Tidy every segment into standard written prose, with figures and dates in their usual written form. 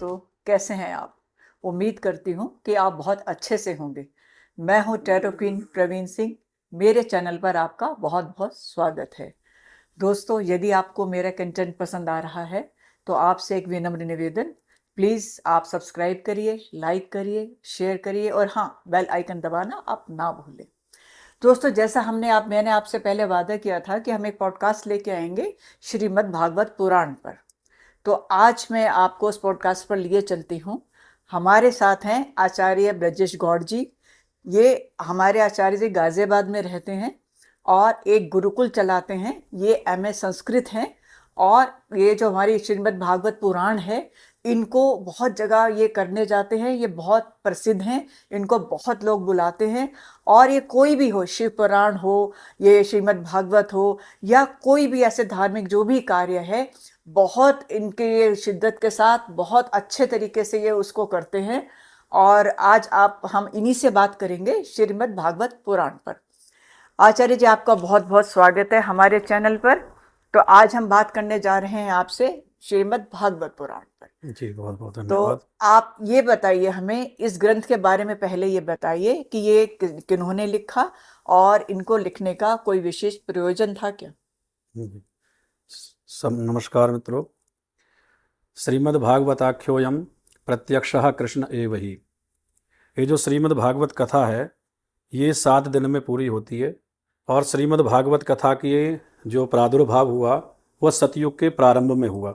दोस्तों, कैसे हैं आप? उम्मीद करती हूँ कि आप बहुत अच्छे से होंगे। मैं हूँ टैरो क्वीन प्रवीण सिंह। मेरे चैनल पर आपका बहुत बहुत स्वागत है। दोस्तों, यदि आपको मेरा कंटेंट पसंद आ रहा है तो आपसे एक विनम्र निवेदन, प्लीज़ आप सब्सक्राइब करिए, लाइक करिए, शेयर करिए और हाँ, बेल आइकन दबाना आप ना भूलें। दोस्तों, जैसा मैंने आपसे पहले वादा किया था कि हम एक पॉडकास्ट लेके आएंगे श्रीमद् भागवत पुराण पर। तो आज मैं आपको उस पॉडकास्ट पर लिए चलती हूँ। हमारे साथ हैं आचार्य ब्रजेश गौड़ जी। ये हमारे आचार्य जी गाजियाबाद में रहते हैं और एक गुरुकुल चलाते हैं। ये एमए संस्कृत हैं और ये जो हमारी श्रीमद् भागवत पुराण है, इनको बहुत जगह ये करने जाते हैं। ये बहुत प्रसिद्ध हैं, इनको बहुत लोग बुलाते हैं। और ये कोई भी हो, शिव पुराण हो, ये श्रीमद् भागवत हो या कोई भी ऐसे धार्मिक जो भी कार्य है, बहुत इनके ये शिद्दत के साथ बहुत अच्छे तरीके से ये उसको करते हैं। और आज हम इन्हीं से बात करेंगे श्रीमद् भागवत पुराण पर। आचार्य जी, आपका बहुत बहुत स्वागत है हमारे चैनल पर। तो आज हम बात करने जा रहे हैं आपसे श्रीमद् भागवत पुराण पर। जी, बहुत बहुत तो धन्यवाद। आप ये बताइए हमें, इस ग्रंथ के बारे में पहले ये बताइए कि ये किन्होंने लिखा और इनको लिखने का कोई विशेष प्रयोजन था क्या? जी। सब नमस्कार मित्रों। श्रीमद् भागवताख्योयम प्रत्यक्षः कृष्ण एव ही। ये जो श्रीमद् भागवत कथा है, ये 7 दिन में पूरी होती है। और श्रीमद् भागवत कथा की जो प्रादुर्भाव हुआ वह सतयुग के प्रारंभ में हुआ।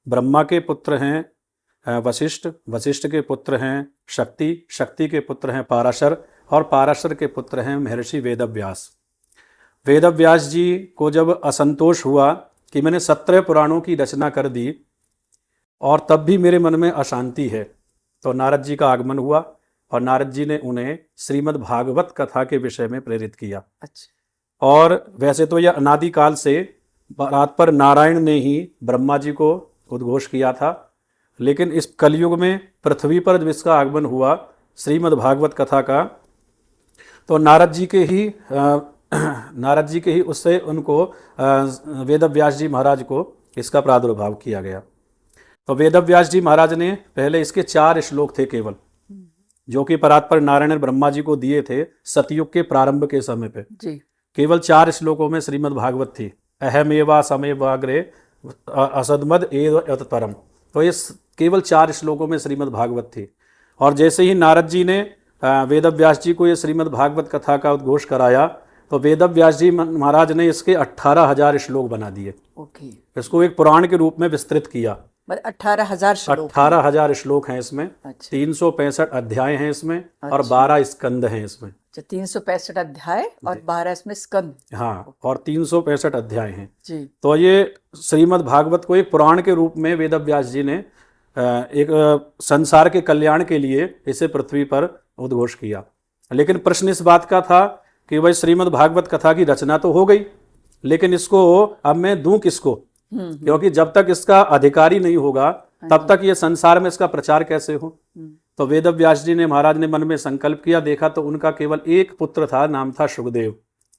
ब्रह्मा के पुत्र हैं वशिष्ठ, वशिष्ठ के पुत्र हैं शक्ति, शक्ति के पुत्र हैं पाराशर और पाराशर के पुत्र हैं महर्षि वेदव्यास। वेदव्यास जी को जब असंतोष हुआ कि मैंने 17 पुराणों की रचना कर दी और तब भी मेरे मन में अशांति है, तो नारद जी का आगमन हुआ और नारद जी ने उन्हें श्रीमद् भागवत कथा के विषय में प्रेरित किया। अच्छा। और वैसे तो यह अनादिकाल से रात पर नारायण ने ही ब्रह्मा जी को उद्घोष किया था, लेकिन इस कलयुग में पृथ्वी पर जब इसका आगमन हुआ श्रीमद् भागवत कथा का, तो नारद जी के ही उससे उनको वेदव्यास जी महाराज को इसका प्रादुर्भाव किया गया। तो वेदव्यास जी महाराज ने पहले इसके 4 श्लोक थे केवल, जो कि परात्पर नारायण ब्रह्मा जी को दिए थे सतयुग के प्रारंभ के समय पे जी। केवल 4 श्लोकों में श्रीमद् भागवत थी। अहमेवा समेवाग्रे असदमद एव परम। तो ये केवल 4 श्लोकों में श्रीमद् भागवत थी। और जैसे ही नारद जी ने वेदव्यास जी को ये श्रीमद् भागवत कथा का उद्घोष कराया, तो वेदव्यास जी महाराज ने इसके 18,000 श्लोक बना दिए। ओके। इसको एक पुराण के रूप में विस्तृत किया। 18,000 श्लोक? 18,000 श्लोक हैं इसमें। अच्छा। 365 अध्याय हैं इसमें। अच्छा। और 12 स्कंद हैं इसमें। 365 अध्याय और 12 इसमें स्कंद। हाँ, और 365 अध्याय हैं जी। तो ये श्रीमद् भागवत को एक पुराण के रूप में वेदव्यास जी ने एक संसार के कल्याण के लिए इसे पृथ्वी पर उद्घोष किया। लेकिन प्रश्न इस बात का था कि भाई श्रीमद् भागवत कथा की रचना तो हो गई, लेकिन इसको अब मैं दूं किसको? क्योंकि जब तक इसका अधिकारी नहीं होगा तब तक ये संसार में इसका प्रचार कैसे हो? तो वेदव्यास जी ने महाराज ने मन में संकल्प किया, देखा तो उनका केवल एक पुत्र था, नाम था शुकदेव।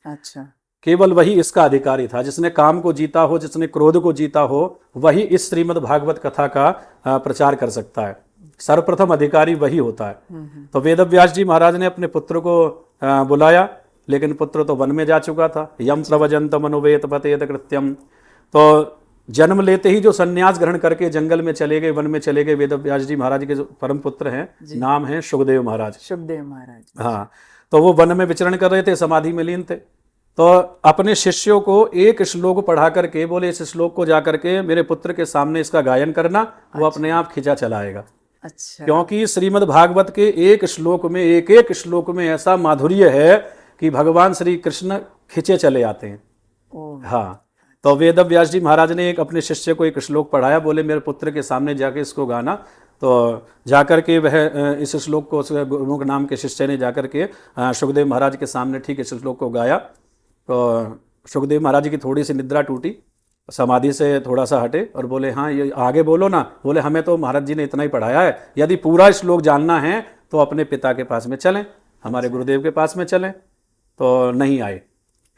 अच्छा। केवल वही इसका अधिकारी था। जिसने काम को जीता हो, जिसने क्रोध को जीता हो, वही इस श्रीमद् भागवत कथा का प्रचार कर सकता है। सर्वप्रथम अधिकारी वही होता है। तो वेदव्यास जी महाराज ने अपने पुत्र को बुलाया, लेकिन पुत्र तो वन में जा चुका था। यम प्रवजंत मनोवेत पतेत कृत्यम। तो जन्म लेते ही जो संन्यास ग्रहण करके जंगल में चले गए, वन में चले गए, वेदव्यास जी महाराज के जो परम पुत्र हैं, नाम है शुकदेव महाराज। शुकदेव महाराज। हाँ, तो वो वन में विचरण कर रहे थे, समाधि में लीन थे। तो अपने शिष्यों को एक श्लोक पढ़ा करके बोले, इस श्लोक को जा करके मेरे पुत्र के सामने इसका गायन करना, वो अपने आप खिंचा चला आएगा। अच्छा। क्योंकि श्रीमद् भागवत के एक श्लोक में, एक श्लोक में ऐसा माधुर्य है कि भगवान श्री कृष्ण खिंचे चले आते हैं। हाँ, तो वेदव्यास जी महाराज ने अपने शिष्य को एक श्लोक पढ़ाया, बोले मेरे पुत्र के सामने जाके इसको गाना। तो जाकर के वह इस श्लोक को गुरु नाम के शिष्य ने जाकर के शुकदेव महाराज के सामने ठीक इस श्लोक को गाया। तो शुकदेव महाराज की थोड़ी सी निद्रा टूटी, समाधि से थोड़ा सा हटे और बोले, हाँ ये आगे बोलो ना। बोले, हमें तो महाराज जी ने इतना ही पढ़ाया है, यदि पूरा श्लोक जानना है तो अपने पिता के पास में चलें, हमारे गुरुदेव के पास में चलें। तो नहीं आए।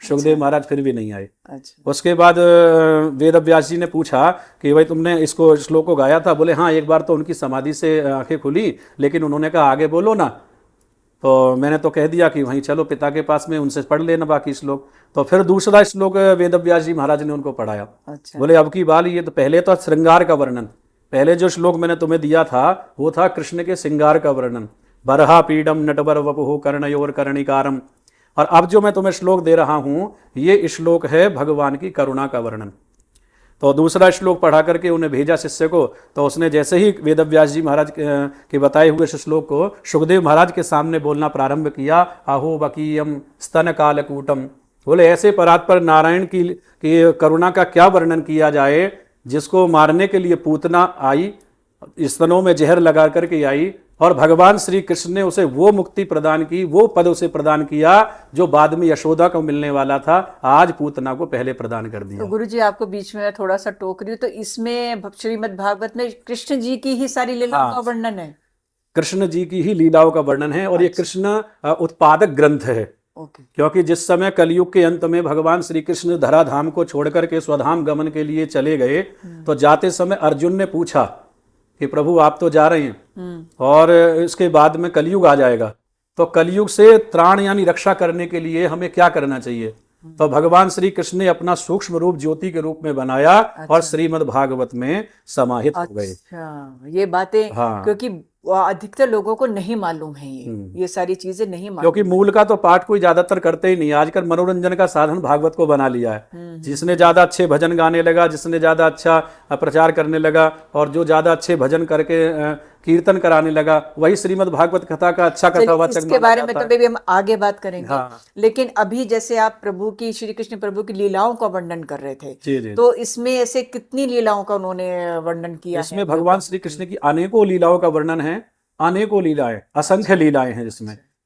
सुखदेव महाराज फिर भी नहीं आए। अच्छा। उसके बाद वेद व्यास जी ने पूछा कि भाई तुमने इसको श्लोक को गाया था? बोले हाँ, एक बार तो उनकी समाधि से आंखें खुली, लेकिन उन्होंने कहा आगे बोलो ना, तो मैंने तो कह दिया कि वहीं चलो पिता के पास में, उनसे पढ़ लेना बाकी श्लोक। तो फिर दूसरा श्लोक वेद व्यास जी महाराज ने उनको पढ़ाया। अच्छा। बोले अब की बाल ये तो पहले तो श्रृंगार का वर्णन, पहले जो श्लोक मैंने तुम्हें दिया था वो था कृष्ण के श्रृंगार का वर्णन, बरहा पीडम नटवर वपुः कर्णयोर कर्णिकारम। और अब जो मैं तुम्हें श्लोक दे रहा हूं ये श्लोक है भगवान की करुणा का वर्णन। तो दूसरा श्लोक पढ़ा करके उन्हें भेजा शिष्य को, तो उसने जैसे ही वेदव्यास जी महाराज के बताए हुए श्लोक को सुखदेव महाराज के सामने बोलना प्रारंभ किया, आहो बकीयम स्तन कालकूटम। बोले ऐसे परात्पर नारायण की करुणा का क्या वर्णन किया जाए, जिसको मारने के लिए पूतना आई, स्तनों में जहर लगा करके आई, और भगवान श्री कृष्ण ने उसे वो मुक्ति प्रदान की, वो पद उसे प्रदान किया जो बाद में यशोदा को मिलने वाला था, आज पूतना को पहले प्रदान कर दिया। तो गुरु जी आपको बीच में थोड़ा सा टोक रही हूँ, तो इसमें श्रीमद् भागवत में कृष्ण जी की ही सारी लीलाओं का वर्णन है? कृष्ण जी की ही लीलाओं का वर्णन है, और ये कृष्ण उत्पादक ग्रंथ है। ओके। क्योंकि जिस समय कलयुग के अंत में भगवान श्री कृष्ण धराधाम को छोड़कर के स्वधाम गमन के लिए चले गए, तो जाते समय अर्जुन ने पूछा कि प्रभु आप तो जा रहे हैं और इसके बाद में कलयुग आ जाएगा, तो कलयुग से त्राण यानी रक्षा करने के लिए हमें क्या करना चाहिए? तो भगवान श्री कृष्ण ने अपना सूक्ष्म रूप ज्योति के रूप में बनाया। अच्छा। और श्रीमद् भागवत में समाहित हो गए। अच्छा, ये बातें। हाँ। क्योंकि अधिकतर लोगों को नहीं मालूम है ये सारी चीजें नहीं मालूम, क्योंकि मूल का तो पाठ कोई ज्यादातर करते ही नहीं। आजकल मनोरंजन का साधन भागवत को बना लिया है। जिसने ज्यादा अच्छे भजन गाने लगा, जिसने ज्यादा अच्छा प्रचार करने लगा, और जो ज्यादा अच्छे भजन करके कीर्तन कराने लगा, वही श्रीमद् भागवत कथा का अच्छा कथावाचक। इसके बारे में तो भी हम आगे बात करेंगे। हाँ। लेकिन अभी जैसे आप प्रभु की, श्री कृष्ण प्रभु की लीलाओं का वर्णन कर रहे थे, जी। तो इसमें ऐसे कितनी लीलाओं का उन्होंने वर्णन किया? इसमें भगवान श्री कृष्ण की अनेकों लीलाओं का वर्णन है, अनेकों लीलाएं, असंख्य लीलाएं हैं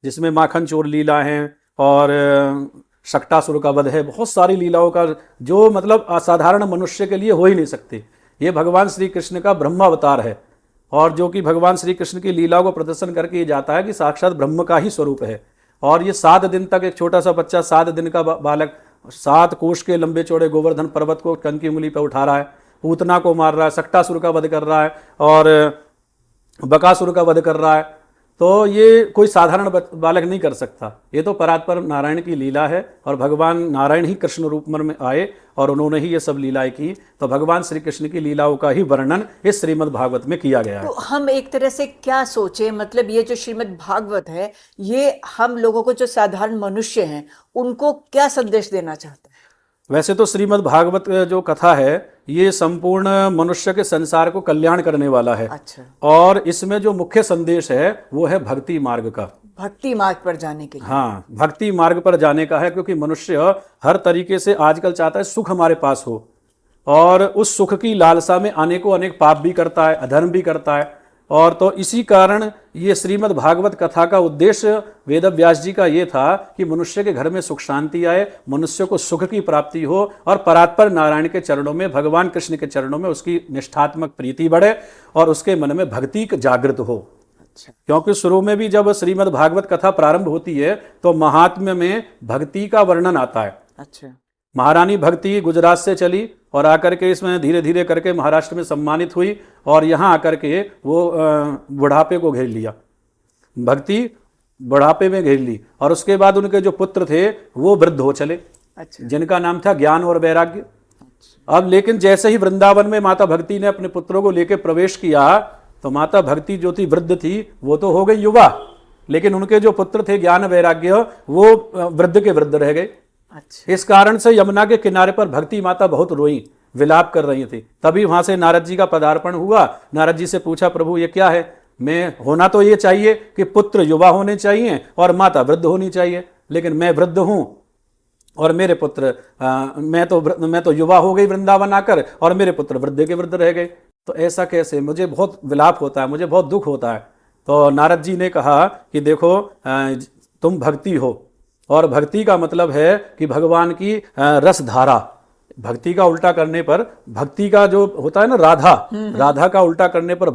जिसमें माखन चोर लीला है और शक्टासुर का वध है, बहुत सारी लीलाओं का जो मतलब असाधारण मनुष्य के लिए हो ही नहीं सकती। ये भगवान श्री कृष्ण का ब्रह्मावतार है, और जो कि भगवान श्री कृष्ण की लीलाओं को प्रदर्शन करके ये जाता है कि साक्षात ब्रह्म का ही स्वरूप है। और ये 7 दिन तक एक छोटा सा बच्चा, 7 दिन का बालक 7 कोष के लंबे चौड़े गोवर्धन पर्वत को कन की उंगली पर उठा रहा है, पूतना को मार रहा है, शक्टासुर का वध कर रहा है और बकासुर का वध कर रहा है। तो ये कोई साधारण बालक नहीं कर सकता। ये तो परात्पर नारायण की लीला है, और भगवान नारायण ही कृष्ण रूप में आए और उन्होंने ही ये सब लीलाएं की। तो भगवान श्री कृष्ण की लीलाओं का ही वर्णन इस श्रीमद् भागवत में किया गया है। तो हम एक तरह से क्या सोचे, मतलब ये जो श्रीमद् भागवत है, ये हम लोगों को, जो साधारण मनुष्य हैं, उनको क्या संदेश देना चाहता है? वैसे तो श्रीमद् भागवत जो कथा है ये संपूर्ण मनुष्य के संसार को कल्याण करने वाला है। अच्छा। और इसमें जो मुख्य संदेश है वो है भक्ति मार्ग का, भक्ति मार्ग पर जाने के लिए। हाँ, भक्ति मार्ग पर जाने का है, क्योंकि मनुष्य हर तरीके से आजकल चाहता है सुख हमारे पास हो, और उस सुख की लालसा में अनेकों अनेक पाप भी करता है, अधर्म भी करता है। और तो इसी कारण ये श्रीमद् भागवत कथा का उद्देश्य वेद व्यास जी का ये था कि मनुष्य के घर में सुख शांति आए, मनुष्य को सुख की प्राप्ति हो, और परात्पर नारायण के चरणों में, भगवान कृष्ण के चरणों में उसकी निष्ठात्मक प्रीति बढ़े और उसके मन में भक्ति जागृत हो। अच्छा। क्योंकि शुरू में भी जब श्रीमद् भागवत कथा प्रारंभ होती है तो महात्म्य में भक्ति का वर्णन आता है। अच्छा। महारानी भक्ति गुजरात से चली और आकर के इसमें धीरे धीरे करके महाराष्ट्र में सम्मानित हुई, और यहाँ आकर के वो बुढ़ापे को घेर लिया, भक्ति बुढ़ापे में घेर ली, और उसके बाद उनके जो पुत्र थे वो वृद्ध हो चले। अच्छा। जिनका नाम था ज्ञान और वैराग्य। अच्छा। अब लेकिन जैसे ही वृंदावन में माता भक्ति ने अपने पुत्रों को लेकर प्रवेश किया, तो माता भक्ति जो थी वृद्ध थी, वो तो हो गई युवा, लेकिन उनके जो पुत्र थे ज्ञान वैराग्य वो वृद्ध के वृद्ध रह गए। अच्छा। इस कारण से यमुना के किनारे पर भक्ति माता बहुत रोई, विलाप कर रही थी। तभी वहां से नारद जी का पदार्पण हुआ। नारद जी से पूछा, प्रभु ये क्या है? मैं होना तो ये चाहिए कि पुत्र युवा होने चाहिए और माता वृद्ध होनी चाहिए, लेकिन मैं वृद्ध हूं और मेरे पुत्र मैं तो युवा हो गई वृंदावन आकर, और मेरे पुत्र वृद्ध के वृद्ध रह गए। तो ऐसा कैसे? मुझे बहुत विलाप होता है, मुझे बहुत दुख होता है। तो नारद जी ने कहा कि देखो, तुम भक्ति हो, और भक्ति का मतलब है कि भगवान की रस धारा। भक्ति का उल्टा करने पर, भक्ति का जो होता है ना राधा, राधा का उल्टा करने पर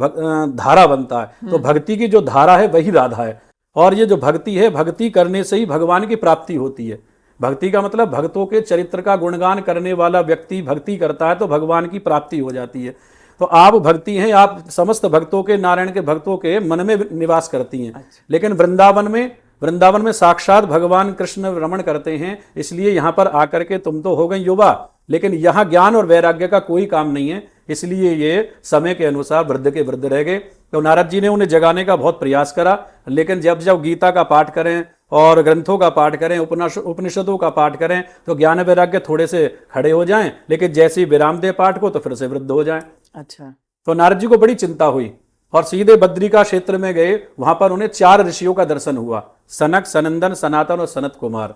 धारा बनता है। तो भक्ति की जो धारा है वही राधा है, और ये जो भक्ति है, भक्ति करने से ही भगवान की प्राप्ति होती है। भक्ति का मतलब भक्तों के चरित्र का गुणगान करने वाला व्यक्ति भक्ति करता है तो भगवान की प्राप्ति हो जाती है। तो आप भक्ति हैं, आप समस्त भक्तों के, नारायण के भक्तों के मन में निवास करती हैं। लेकिन वृंदावन में साक्षात भगवान कृष्ण रमण करते हैं, इसलिए यहाँ पर आकर के तुम तो हो गई युवा, लेकिन यहाँ ज्ञान और वैराग्य का कोई काम नहीं है, इसलिए ये समय के अनुसार वृद्ध के वृद्ध रह गए। तो नारद जी ने उन्हें जगाने का बहुत प्रयास करा, लेकिन जब जब गीता का पाठ करें और ग्रंथों का पाठ करें, उपनिषदों का पाठ करें तो ज्ञान वैराग्य थोड़े से खड़े हो जाएं, लेकिन जैसे ही विराम दे पाठ को तो फिर से वृद्ध हो जाएं। अच्छा। तो नारद जी को बड़ी चिंता हुई और सीधे बद्रिका क्षेत्र में गए। वहां पर उन्हें 4 ऋषियों का दर्शन हुआ, सनक, सनंदन, सनातन और सनत कुमार,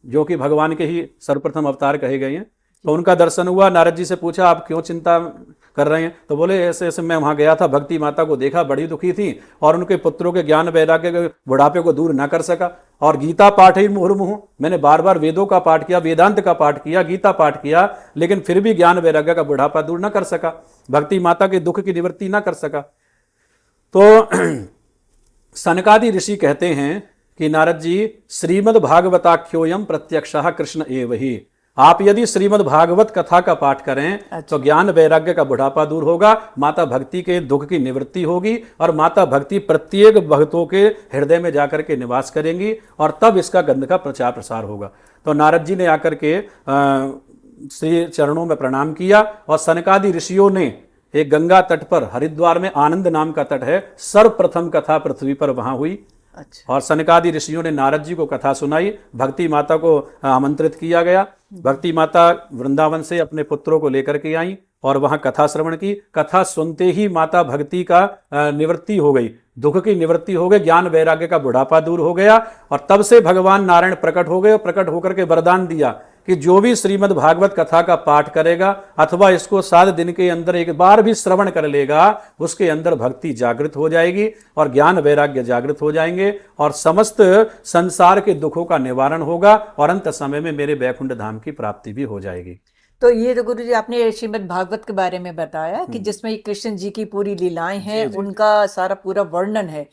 जो कि भगवान के ही सर्वप्रथम अवतार कहे गए हैं। तो उनका दर्शन हुआ। नारद जी से पूछा आप क्यों चिंता कर रहे हैं? तो बोले ऐसे ऐसे मैं वहां गया था, भक्ति माता को देखा, बड़ी दुखी थी और उनके पुत्रों के ज्ञान वैराग्य के बुढ़ापे को दूर ना कर सका। और गीता पाठ ही मुहुर्मुहु, मैंने बार बार वेदों का पाठ किया, वेदांत का पाठ किया, गीता पाठ किया, लेकिन फिर भी ज्ञान वैराग्य का बुढ़ापा दूर ना कर सका, भक्ति माता के दुख की निवृत्ति ना कर सका। तो सनकादि ऋषि कहते हैं कि नारद जी, श्रीमद् भागवताख्योयम प्रत्यक्षः कृष्ण एव ही। आप यदि श्रीमद् भागवत कथा का पाठ करें तो ज्ञान वैराग्य का बुढ़ापा दूर होगा, माता भक्ति के दुख की निवृत्ति होगी और माता भक्ति प्रत्येक भक्तों के हृदय में जाकर के निवास करेंगी और तब इसका गंध का प्रचार प्रसार होगा। तो नारद जी ने आकर के श्री चरणों में प्रणाम किया और सनकादि ऋषियों ने एक गंगा तट पर, हरिद्वार में आनंद नाम का तट है, सर्वप्रथम कथा पृथ्वी पर वहां हुई। अच्छा। और सनकादि ऋषियों ने नारद जी को कथा सुनाई, भक्ति माता को आमंत्रित किया गया। भक्ति माता वृंदावन से अपने पुत्रों को लेकर के आई और वहां कथा श्रवण की। कथा सुनते ही माता भक्ति का निवृत्ति हो गई, दुख की निवृत्ति हो गई, ज्ञान वैराग्य का बुढ़ापा दूर हो गया और तब से भगवान नारायण प्रकट हो गए और प्रकट होकर के वरदान दिया कि जो भी श्रीमद् भागवत कथा का पाठ करेगा अथवा इसको 7 दिन के अंदर एक बार भी श्रवण कर लेगा, उसके अंदर भक्ति जागृत हो जाएगी और ज्ञान वैराग्य जागृत हो जाएंगे और समस्त संसार के दुखों का निवारण होगा और अंत समय में मेरे वैकुंठ धाम की प्राप्ति भी हो जाएगी। तो ये तो गुरु जी आपने श्रीमद् भागवत के बारे में बताया कि जिसमें कृष्ण जी की पूरी लीलाएं हैं, उनका सारा पूरा वर्णन है।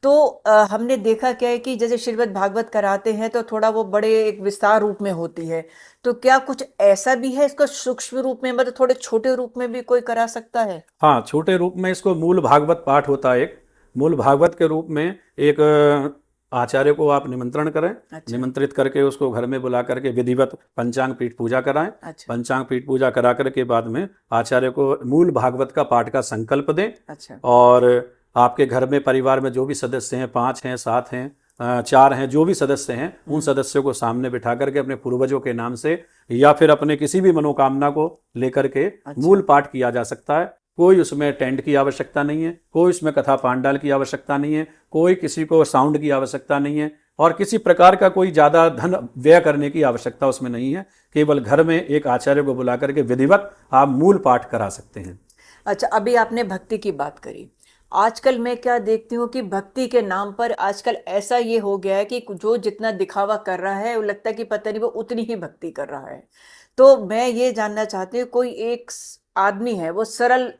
तो हमने देखा क्या है कि जैसे श्रीमद् भागवत कराते हैं तो थोड़ा वो बड़े एक विस्तार रूप में होती है, तो क्या कुछ ऐसा भी है इसको सूक्ष्म रूप में, मतलब थोड़े छोटे रूप में भी कोई करा सकता है? हाँ, छोटे रूप में इसको मूल भागवत पाठ होता है। एक मूल भागवत के रूप में एक आचार्य को आप निमंत्रण करें। अच्छा। निमंत्रित करके उसको घर में बुला करके विधिवत पंचांग पीठ पूजा कराएं। अच्छा। पंचांग पीठ पूजा करा करके बाद में आचार्य को मूल भागवत का पाठ का संकल्प दें। अच्छा। और आपके घर में परिवार में जो भी सदस्य हैं, 5 हैं, 7 हैं, 4 हैं, जो भी सदस्य हैं, उन सदस्यों को सामने बिठा करके अपने पूर्वजों के नाम से या फिर अपने किसी भी मनोकामना को लेकर के मूल पाठ किया जा सकता है। कोई उसमें टेंट की आवश्यकता नहीं है, कोई उसमें कथा पांडाल की आवश्यकता नहीं है, कोई किसी को साउंड की आवश्यकता नहीं है और किसी प्रकार का कोई ज़्यादा धन व्यय करने की आवश्यकता उसमें नहीं है। केवल घर में एक आचार्य को बुला करके विधिवत आप मूल पाठ करा सकते हैं। अच्छा, अभी आपने भक्ति की बात करी। आजकल मैं क्या देखती हूँ कि भक्ति के नाम पर आजकल ऐसा ये हो गया है कि जो जितना दिखावा कर रहा है वो लगता है कि पता नहीं वो उतनी ही भक्ति कर रहा है। तो मैं ये जानना चाहती हूँ, कोई एक आदमी है वो सरल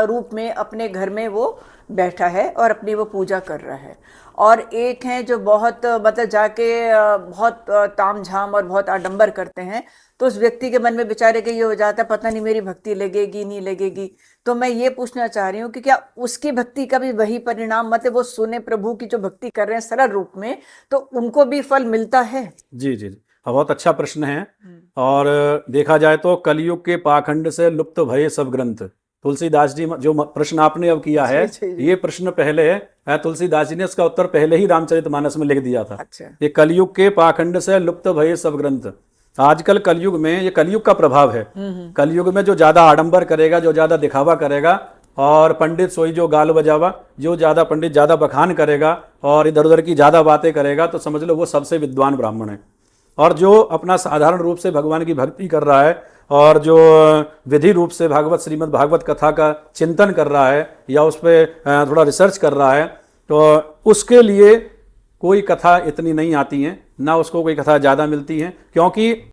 रूप में अपने घर में वो बैठा है और अपनी वो पूजा कर रहा है, और एक है जो बहुत मतलब जाके बहुत तामझाम और बहुत आडंबर करते हैं, तो उस व्यक्ति के मन में बेचारे के ये हो जाता है पता नहीं मेरी भक्ति लगेगी नहीं लगेगी। तो मैं ये पूछना चाह रही हूँ कि क्या उसकी भक्ति का भी वही परिणाम, मतलब वो सुने प्रभु की जो भक्ति कर रहे हैं सरल रूप में, तो उनको भी फल मिलता है? जी जी जी, बहुत अच्छा प्रश्न है। और देखा जाए तो कलयुग के पाखंड से लुप्त भये सब ग्रंथ, तुलसीदास जी जो प्रश्न आपने अब किया है, ये प्रश्न पहले तुलसीदास जी ने इसका उत्तर पहले ही रामचरितमानस में लिख दिया था। अच्छा। ये कलयुग के पाखंड से लुप्त भये सब ग्रंथ। आजकल कलयुग में, ये कलयुग का प्रभाव है, कलयुग में जो ज्यादा आडंबर करेगा, जो ज्यादा दिखावा करेगा और पंडित सोई जो गाल बजावा, जो ज्यादा पंडित ज्यादा बखान करेगा और इधर उधर की ज्यादा बातें करेगा, तो समझ लो वो सबसे विद्वान ब्राह्मण है। और जो अपना साधारण रूप से भगवान की भक्ति कर रहा है और जो विधि रूप से भागवत श्रीमद् भागवत कथा का चिंतन कर रहा है या उस पर थोड़ा रिसर्च कर रहा है, तो उसके लिए कोई कथा इतनी नहीं आती है, ना उसको कोई कथा ज़्यादा मिलती है, क्योंकि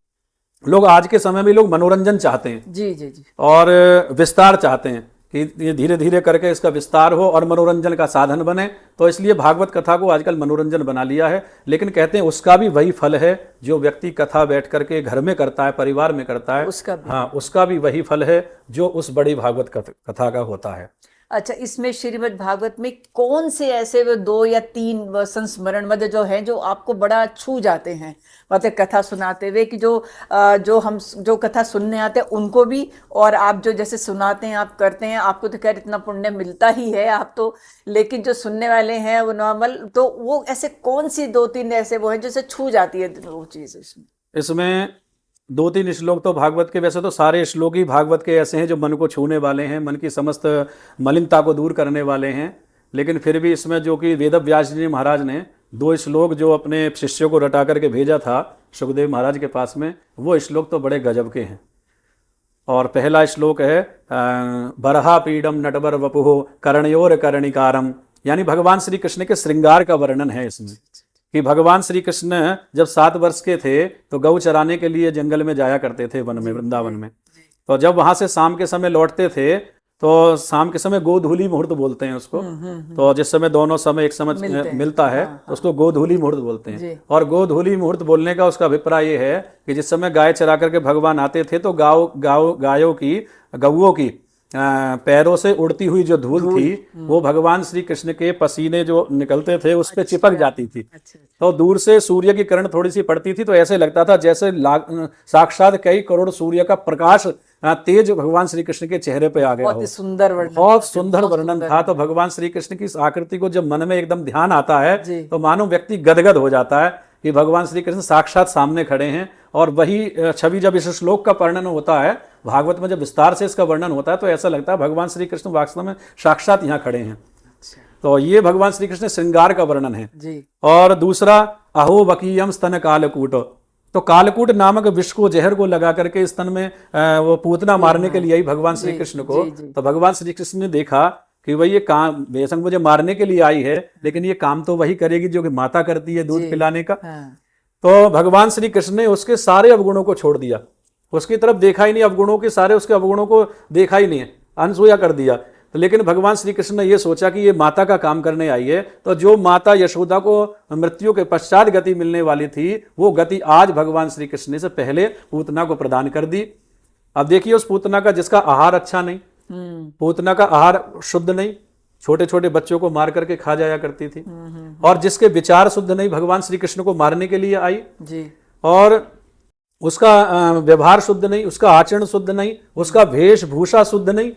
लोग आज के समय में लोग मनोरंजन चाहते हैं। जी जी जी। और विस्तार चाहते हैं कि ये धीरे धीरे करके इसका विस्तार हो और मनोरंजन का साधन बने। तो इसलिए भागवत कथा को आजकल मनोरंजन बना लिया है, लेकिन कहते हैं उसका भी वही फल है जो व्यक्ति कथा बैठ करके घर में करता है, परिवार में करता है, उसका भी। हाँ, उसका भी वही फल है जो उस बड़ी भागवत कथा का होता है। अच्छा, इसमें श्रीमद् भागवत में कौन से ऐसे वो 2 या 3 संस्मरण मतलब जो हैं जो आपको बड़ा छू जाते हैं, मतलब कथा सुनाते हुए, कि जो कथा सुनने आते हैं उनको भी, और आप जो जैसे सुनाते हैं, आप करते हैं, आपको तो खैर इतना पुण्य मिलता ही है आप तो, लेकिन जो सुनने वाले हैं वो नॉर्मल, तो वो ऐसे कौन सी 2-3 ऐसे वो हैं जैसे छू जाती है वो चीज़ इसमें 2-3 श्लोक तो भागवत के, वैसे तो सारे श्लोक ही भागवत के ऐसे हैं जो मन को छूने वाले हैं, मन की समस्त मलिनता को दूर करने वाले हैं। लेकिन फिर भी इसमें जो कि वेद व्यास जी महाराज ने 2 श्लोक जो अपने शिष्यों को रटा करके भेजा था सुखदेव महाराज के पास में, वो श्लोक तो बड़े गजब के हैं। और पहला श्लोक है बरहा पीडम नटवर वपुहो कर्णयोर कर्णिकारम, यानी भगवान श्री कृष्ण के श्रृंगार का वर्णन है इसमें, कि भगवान श्री कृष्ण जब 7 वर्ष के थे तो गौ चराने के लिए जंगल में जाया करते थे, वन में, वृंदावन में। तो जब वहां से शाम के समय लौटते थे तो शाम के समय गोधूली मुहूर्त बोलते हैं उसको, तो जिस समय दोनों समय एक समय मिलता है तो उसको गोधूली मुहूर्त बोलते हैं। और गोधूली मुहूर्त बोलने का उसका अभिप्राय ये है कि जिस समय गाय चरा करके भगवान आते थे तो गौओं की पैरों से उड़ती हुई जो धूल थी वो भगवान श्री कृष्ण के पसीने जो निकलते थे उस पे चिपक जाती थी। तो दूर से सूर्य की किरण थोड़ी सी पड़ती थी तो ऐसे लगता था जैसे साक्षात कई करोड़ सूर्य का प्रकाश तेज भगवान श्री कृष्ण के चेहरे पे आ गया हो। बहुत सुंदर वर्णन था। तो भगवान श्री कृष्ण की इस आकृति को जब मन में एकदम ध्यान आता है तो मानो व्यक्ति गदगद हो जाता है कि भगवान श्री कृष्ण साक्षात सामने खड़े हैं। और वही छवि जब इस श्लोक का वर्णन होता है भागवत में, जब विस्तार से इसका वर्णन होता है तो ऐसा लगता है भगवान श्री कृष्ण वास्तव में साक्षात यहाँ खड़े हैं। तो ये भगवान श्री कृष्ण श्रृंगार का वर्णन है जी। और दूसरा अहो वकीयम स्तन कालकूट, तो कालकूट नामक विष को, जहर को लगा करके स्तन में वो पूतना मारने के लिए आई भगवान श्री कृष्ण को। तो भगवान श्री कृष्ण ने देखा कि भाई ये काम बेशक मुझे मारने के लिए आई है, लेकिन ये काम तो वही करेगी जो कि माता करती है, दूध पिलाने का। तो भगवान श्री कृष्ण ने उसके सारे अवगुणों को छोड़ दिया, उसकी तरफ देखा ही नहीं, अवगुणों के सारे उसके अवगुणों को देखा ही नहीं है, अनसुया कर दिया। तो लेकिन भगवान श्री कृष्ण ने यह सोचा कि ये माता का काम करने आई है, तो जो माता यशोदा को मृत्यु के पश्चात गति मिलने वाली थी वो गति आज भगवान श्री कृष्ण ने से पहले पूतना को प्रदान कर दी। अब देखिए उस पूतना का जिसका आहार अच्छा नहीं, पूतना का आहार शुद्ध नहीं, छोटे छोटे बच्चों को मार करके खा जाया करती थी, और जिसके विचार शुद्ध नहीं, भगवान श्री कृष्ण को मारने के लिए आई जी। और उसका व्यवहार शुद्ध नहीं, उसका आचरण शुद्ध नहीं, उसका वेशभूषा शुद्ध नहीं,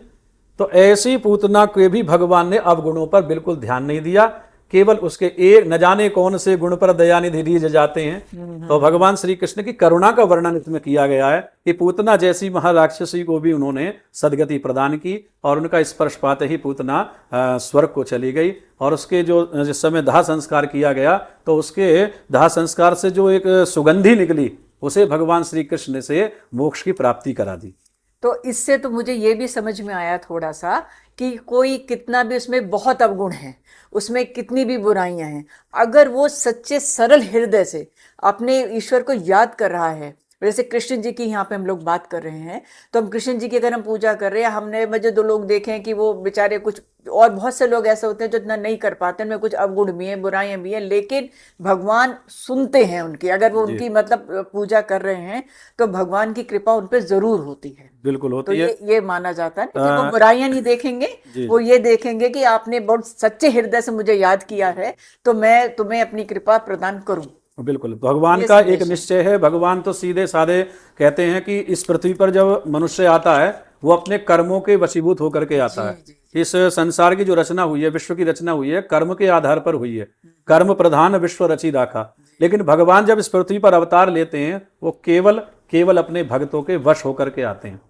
तो ऐसी पूतना के भी भगवान ने अवगुणों पर बिल्कुल ध्यान नहीं दिया, केवल उसके एक न जाने कौन से गुण पर दयानिधि रीझ जाते हैं। तो भगवान श्री कृष्ण की करुणा का वर्णन इसमें किया गया है कि पूतना जैसी महाराक्षसी को भी उन्होंने सदगति प्रदान की और उनका स्पर्श पाते ही पूतना स्वर्ग को चली गई। और उसके जो जिस समय दाह संस्कार किया गया तो उसके दाह संस्कार से जो एक सुगंधी निकली उसे भगवान श्री कृष्ण से मोक्ष की प्राप्ति करा दी। तो इससे तो मुझे ये भी समझ में आया थोड़ा सा कि कोई कितना भी उसमें बहुत अवगुण है, उसमें कितनी भी बुराइयां हैं, अगर वो सच्चे सरल हृदय से अपने ईश्वर को याद कर रहा है, जैसे कृष्ण जी की यहाँ पे हम लोग बात कर रहे हैं, तो हम कृष्ण जी की अगर हम पूजा कर रहे हैं, हमने मुझे 2 लोग देखे हैं कि वो बेचारे कुछ, और बहुत से लोग ऐसे होते हैं जो इतना नहीं कर पाते, उनमें कुछ अवगुण भी हैं, बुराइयां भी हैं, लेकिन भगवान सुनते हैं उनकी, अगर वो उनकी मतलब पूजा कर रहे हैं तो भगवान की कृपा उन पर जरूर होती है। बिल्कुल होती तो है। ये माना जाता है कि वो बुराइयां नहीं देखेंगे, वो ये देखेंगे कि आपने बहुत सच्चे हृदय से मुझे याद किया है तो मैं तुम्हें अपनी कृपा प्रदान करूं। बिल्कुल, भगवान का एक निश्चय है। भगवान तो सीधे साधे कहते हैं कि इस पृथ्वी पर जब मनुष्य आता है वो अपने कर्मों के वशीभूत होकर के आता है। इस संसार की जो रचना हुई है, विश्व की रचना हुई है, कर्म के आधार पर हुई है, कर्म प्रधान विश्व रची राखा। लेकिन भगवान जब इस पृथ्वी पर अवतार लेते हैं वो केवल अपने भक्तों के वश होकर के आते हैं,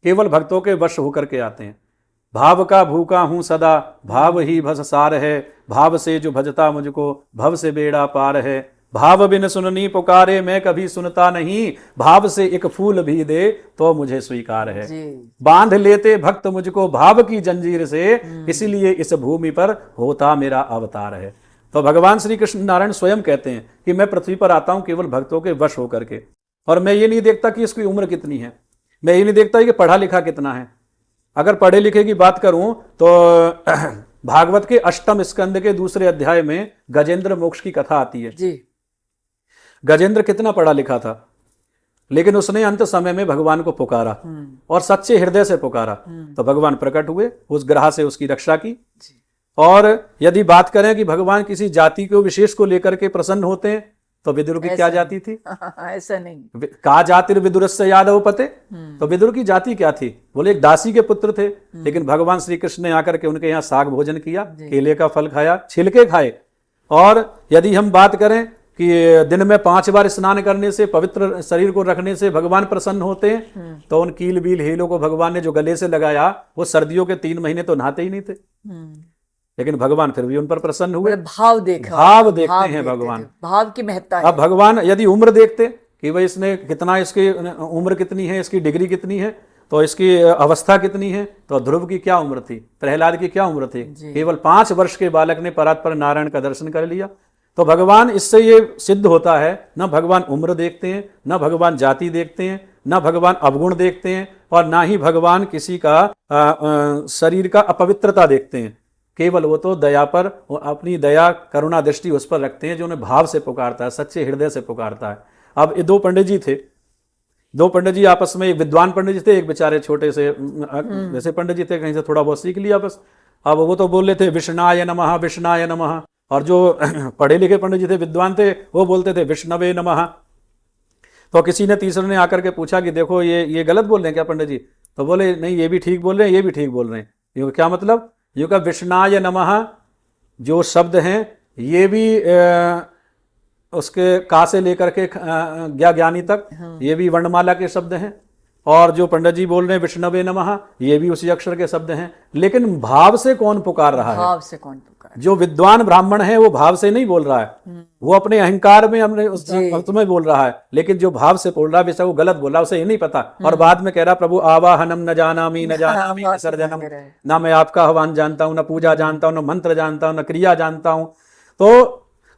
केवल भक्तों के वश होकर के आते हैं। भाव का भूखा हूं सदा, भाव ही भस सार है, भाव से जो भजता मुझको, भव से बेड़ा पार है। भाव बिन सुननी पुकारे, मैं कभी सुनता नहीं, भाव से एक फूल भी दे तो मुझे स्वीकार है। बांध लेते भक्त मुझको भाव की जंजीर से, इसीलिए इस भूमि पर होता मेरा अवतार है। तो भगवान श्री कृष्ण नारायण स्वयं कहते हैं कि मैं पृथ्वी पर आता हूं केवल भक्तों के वश होकर के, और मैं ये नहीं देखता कि इसकी उम्र कितनी है, मैं ये नहीं देखता कि पढ़ा लिखा कितना है, अगर पढ़े लिखे की बात करूं तो भागवत के अष्टम स्कंद के दूसरे अध्याय में गजेंद्र मोक्ष की कथा आती है। जी। गजेंद्र कितना पढ़ा लिखा था, लेकिन उसने अंत समय में भगवान को पुकारा और सच्चे हृदय से पुकारा, तो भगवान प्रकट हुए, उस ग्रह से उसकी रक्षा की। और यदि बात करें कि भगवान किसी जाति को विशेष को लेकर के प्रसन्न होते हैं, तो विदुर की क्या जाति थी? ऐसा नहीं। का जातिर विदुरस्य यादव पते, तो विदुर की जाति क्या थी? बोले एक दासी के पुत्र थे, लेकिन भगवान श्री कृष्ण ने आकर के उनके यहाँ साग भोजन किया, केले का फल खाया, छिलके खाए। और यदि हम बात करें कि दिन में 5 बार स्नान करने से, पवित्र शरीर को रखने से भगवान प्रसन्न होते हैं, तो उन कील बील हेलों को भगवान ने जो गले से लगाया, वो सर्दियों के 3 महीने तो नहाते ही नहीं थे, लेकिन भगवान फिर भी उन पर प्रसन्न हुए। भाव देखा, भाव देखते हैं भगवान, भाव की महत्ता है। अब भगवान यदि उम्र देखते कि भाई इसने कितना, इसकी उम्र कितनी है, इसकी डिग्री कितनी है, तो इसकी अवस्था कितनी है, तो ध्रुव की क्या उम्र थी, प्रहलाद की क्या उम्र थी, केवल 5 वर्ष के बालक ने परात्पर नारायण का दर्शन कर लिया। तो भगवान, इससे ये सिद्ध होता है, न भगवान उम्र देखते हैं, न भगवान जाति देखते हैं, न भगवान अवगुण देखते हैं, और ना ही भगवान किसी का शरीर का अपवित्रता देखते हैं। केवल वो तो दया पर, अपनी दया करुणा दृष्टि उस पर रखते हैं जो उन्हें भाव से पुकारता है, सच्चे हृदय से पुकारता है। अब ये 2 पंडित जी थे, 2 पंडित जी आपस में, एक विद्वान पंडित जी थे, एक बेचारे छोटे से वैसे पंडित जी थे, कहीं से थोड़ा बहुत सीख लिया बस। अब वो तो बोल रहे थे विष्णाय नमः, विष्णाय नमः, और जो पढ़े लिखे पंडित जी थे, विद्वान थे, वो बोलते थे विष्णवे नमः। तो किसी ने, तीसरे ने आकर के पूछा कि देखो ये गलत बोल रहे हैं क्या पंडित जी? तो बोले नहीं, ये भी ठीक बोल रहे हैं, ये भी ठीक बोल रहे हैं। ये क्या मतलब? ये का विष्णाय नमः जो शब्द हैं, ये भी उसके का से लेकर के ज्ञानी तक, ये भी वर्णमाला के शब्द हैं। और जो पंडित जी बोल रहे हैं विष्णवे नमः, ये भी उसी अक्षर के शब्द हैं। लेकिन भाव से कौन पुकार रहा है? भाव से कौन पुकार? जो विद्वान ब्राह्मण है वो भाव से नहीं बोल रहा है, वो अपने अहंकार में, अपने उस अर्थ में बोल रहा है। लेकिन जो भाव से बोल रहा है, वैसे वो गलत बोल रहा है, उसे ये नहीं पता। और बाद में कह रहा प्रभु आवाहनम न जानामि न जानामि विसर्जनम, ना मैं आपका आह्वान जानता हूं, न पूजा जानता हूं, न मंत्र जानता हूं, न क्रिया जानता हूं। तो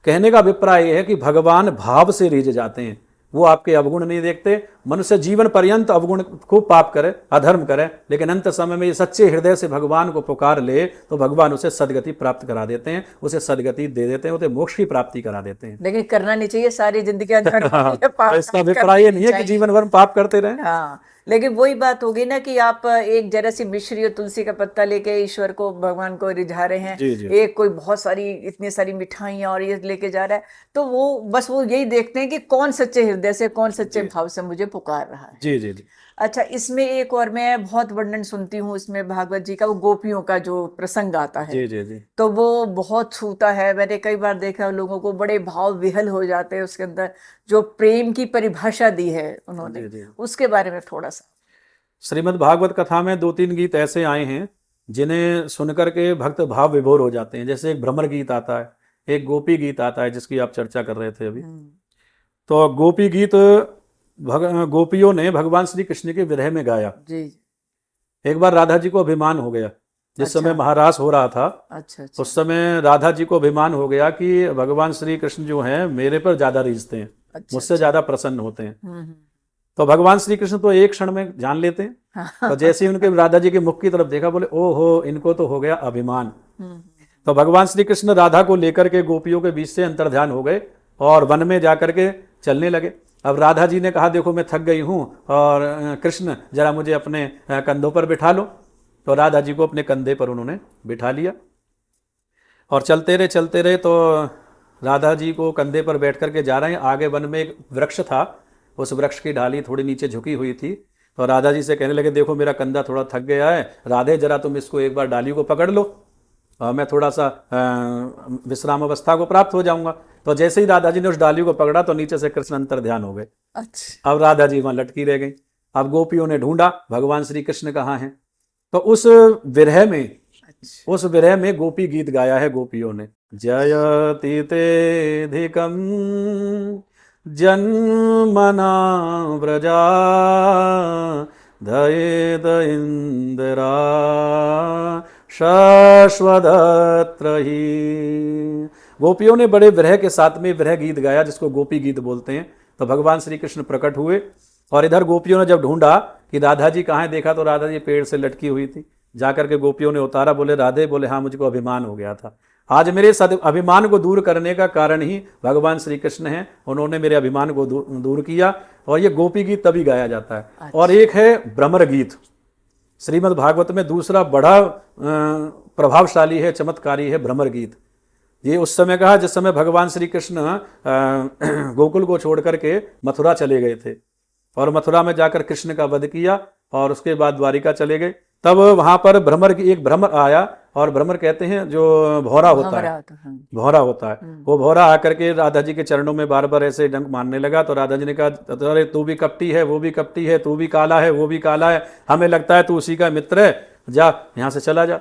कहने का अभिप्राय यह है कि भगवान भाव से रीझ जाते हैं, वो आपके अवगुण नहीं देखते। मनुष्य जीवन पर्यंत अवगुण को पाप करे, अधर्म करे, लेकिन अंत समय में ये सच्चे हृदय से भगवान को पुकार ले, तो भगवान उसे सदगति प्राप्त करा देते हैं, उसे सदगति दे देते हैं, उसे मोक्ष की प्राप्ति करा देते हैं। लेकिन करना नहीं चाहिए सारी जिंदगी। इसका अभिप्राय ये नहीं है कि जीवन भर पाप करते रहे। हाँ, लेकिन वही बात होगी ना कि आप एक जरा सी मिश्री और तुलसी का पत्ता लेके ईश्वर को, भगवान को रिझा रहे हैं। जी, जी। एक कोई बहुत सारी, इतनी सारी मिठाइयाँ और ये लेके जा रहा है, तो वो बस वो यही देखते हैं कि कौन सच्चे हृदय से, कौन सच्चे भाव से मुझे पुकार रहा है। जी जी जी। अच्छा, इसमें एक और मैं बहुत वर्णन सुनती हूँ इसमें भागवत जी का, वो गोपियों का जो प्रसंग आता है, जी जी जी। तो वो बहुत छूता है। मैंने कई बार देखा लोगों को, बड़े भाव विहल हो जाते हैं उसके अंदर, जो प्रेम की परिभाषा दी है उन्होंने। जी, जी। उसके बारे में थोड़ा सा। श्रीमद् भागवत कथा में 2-3 गीत ऐसे आए हैं जिन्हें सुनकर के भक्त भाव विभोर हो जाते हैं। जैसे एक भ्रमर गीत आता है, एक गोपी गीत आता है जिसकी आप चर्चा कर रहे थे अभी। तो गोपी गीत गोपियों ने भगवान श्री कृष्ण के विरह में गाया। जी। एक बार राधा जी को अभिमान हो गया, जिस समय महारास हो रहा था। अच्छा। उस समय राधा जी को अभिमान हो गया कि भगवान श्री कृष्ण जो हैं मेरे पर ज्यादा रीझते हैं, मुझसे ज्यादा प्रसन्न होते हैं। तो भगवान श्री कृष्ण तो एक क्षण में जान लेते हैं। तो जैसे ही उनके राधा जी के मुख की तरफ देखा, बोले ओहो, इनको तो हो गया अभिमान। तो भगवान श्री कृष्ण राधा को लेकर के गोपियों के बीच से अंतर्ध्यान हो गए और वन में जाकर के चलने लगे। अब राधा जी ने कहा देखो मैं थक गई हूं, और कृष्ण जरा मुझे अपने कंधों पर बिठा लो। तो राधा जी को अपने कंधे पर उन्होंने बिठा लिया और चलते रहे। तो राधा जी को कंधे पर बैठ करके जा रहे हैं। आगे वन में एक वृक्ष था, उस वृक्ष की डाली थोड़ी नीचे झुकी हुई थी। तो राधा जी से कहने लगे देखो मेरा कंधा थोड़ा थक गया है, राधे जरा तुम इसको एक बार डाली को पकड़ लो, मैं थोड़ा सा विश्राम अवस्था को प्राप्त हो जाऊंगा। तो जैसे ही राधा जी ने उस डाली को पकड़ा तो नीचे से कृष्ण अंतर्ध्यान हो गए। अच्छा। अब राधा जी वहां लटकी रह गई। अब गोपियों ने ढूंढा भगवान श्री कृष्ण कहाँ हैं। तो उस विरह में गोपी गीत गाया है गोपियों ने। जयति तेधिकम जन्मना व्रजा दयेद इंदिरा शाश्वतत्र ही। गोपियों ने बड़े विरह के साथ में विरह गीत गाया, जिसको गोपी गीत बोलते हैं। तो भगवान श्री कृष्ण प्रकट हुए और इधर गोपियों ने जब ढूंढा कि राधा जी कहाँ है, देखा तो राधा जी पेड़ से लटकी हुई थी। जाकर के गोपियों ने उतारा, बोले राधे, बोले हाँ मुझको अभिमान हो गया था। आज मेरे अभिमान को दूर करने का कारण ही भगवान श्री कृष्ण हैं, उन्होंने मेरे अभिमान को दूर किया। और ये गोपी गीत तभी गाया जाता है। और एक है भ्रमर गीत। श्रीमद् भागवत में दूसरा बड़ा प्रभावशाली है, चमत्कारी है भ्रमर गीत। ये उस समय कहा जिस समय भगवान श्री कृष्ण गोकुल को छोड़ करके मथुरा चले गए थे और मथुरा में जाकर कृष्ण का वध किया और उसके बाद द्वारिका चले गए। तब वहां पर एक भ्रमर आया, और भ्रमर कहते हैं जो भौरा होता है, भौरा होता है। वो भौरा आकर के राधा जी के चरणों में बार बार ऐसे डंक मारने लगा। तो राधा जी ने कहा, अरे तू भी कपटी है, वो भी कपटी है, तू भी काला है, वो भी काला है, हमें लगता है तू उसी का मित्र है, जा यहाँ से चला जा।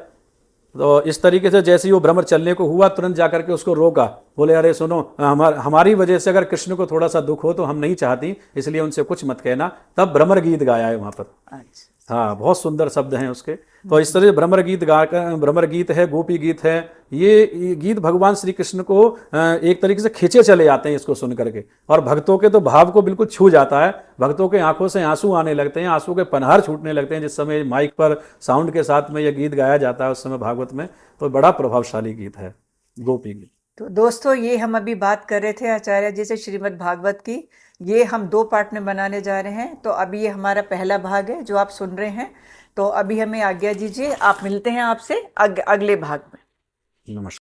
तो इस तरीके से जैसे ही वो भ्रमर चलने को हुआ, तुरंत जाकर के उसको रोका। बोले अरे सुनो, हमारी वजह से अगर कृष्ण को थोड़ा सा दुख हो तो हम नहीं चाहती, इसलिए उनसे कुछ मत कहना। तब भ्रमर गीत गाया है वहां पर। हाँ, बहुत सुंदर शब्द हैं उसके। तो इस तरह भ्रमर गीत गाकर, भ्रमर गीत है, गोपी गीत है, ये गीत भगवान श्री कृष्ण को एक तरीके से खींचे चले जाते हैं इसको सुन करके, और भक्तों के तो भाव को बिल्कुल छू जाता है। भक्तों के आंखों से आंसू आने लगते हैं, आंसू के पनहार छूटने लगते हैं जिस समय माइक पर साउंड के साथ में यह गीत गाया जाता है उस समय भागवत में। तो बड़ा प्रभावशाली गीत है गोपी गीत। तो दोस्तों, ये हम अभी बात कर रहे थे आचार्य जी से श्रीमद् भागवत की। ये हम 2 पार्ट में बनाने जा रहे हैं। तो अभी ये हमारा पहला भाग है जो आप सुन रहे हैं। तो अभी हमें आज्ञा दीजिए, आप मिलते हैं आपसे अगले भाग में। नमस्कार।